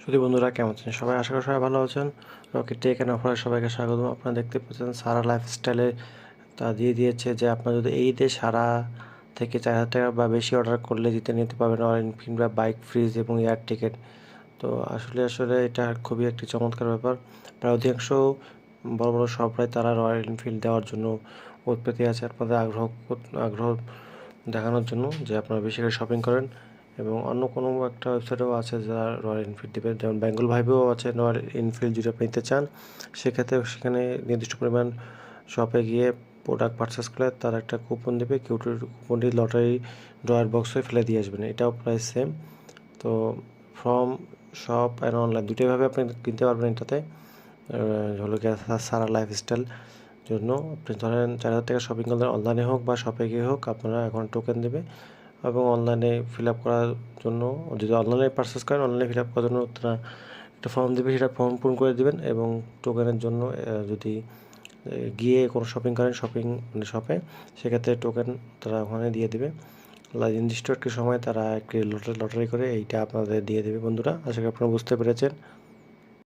শুধু বন্ধুরা কেমন আছেন সবাই? আশা করি সবাই ভালো আছেন। রকি টেক অ্যান্ড অফারে সবাইকে স্বাগতম। আপনারা দেখতে পাচ্ছেন সারা লাইফস্টাইলে তা দিয়ে দিয়েছে যে আপনারা যদি এই ঈদে সারা থেকে 4,000 টাকা বা বেশি অর্ডার করলে নিতে পারবেন রয়্যাল এনফিল্ড বা বাইক, ফ্রিজ এবং এয়ার টিকেট। তো আসলে এটা খুবই একটি চমৎকার ব্যাপার। প্রায় অধিকাংশ বড় বড় শপরাই তারা রয়্যাল এনফিল্ড দেওয়ার জন্য উৎপত্তি আছে আপনাদের আগ্রহ দেখানোর জন্য যে আপনারা বেশি করে শপিং করেন। এবং অন্য কোনো একটা ওয়েবসাইটও আছে যারা রয়্যাল এনফিল্ড দেবে, যেমন বেঙ্গল ভাইবেও আছে রয়্যাল এনফিল্ড যদি আপনি নিতে চান। সেক্ষেত্রে সেখানে নির্দিষ্ট পরিমাণ শপে গিয়ে প্রোডাক্ট পারচেস করলে তার একটা কুপন দেবে, কুপনটি লটারি ড্রয়ার বক্সে ফেলে দিয়ে আসবেন। এটাও প্রায় সেম। তো ফ্রম শপ অ্যান্ড অনলাইন দুটোইভাবে আপনি কিনতে পারবেন এটাতে। হলো গিয়ে সারা লাইফস্টাইল জন্য আপনি ধরেন 4,000 টাকা শপিং করলে অনলাইনে হোক বা শপে গিয়ে হোক আপনারা এখন টোকেন দেবে এবং অনলাইনে ফিল আপ করার জন্য, যদি অনলাইনে পারচেস করেন অনলাইনে ফিল আপ করার জন্য তারা একটা ফর্ম দেবে, সেটা ফর্ম পূরণ করে দেবেন। এবং টোকেনের জন্য যদি গিয়ে কোনো শপিং করেন মানে শপে, সেক্ষেত্রে টোকেন তারা ওখানে দিয়ে দেবে। নির্দিষ্ট একটি সময় তারা একটি লটারি করে এইটা আপনাদের দিয়ে দেবে। বন্ধুরা, আশা করি আপনারা বুঝতে পেরেছেন।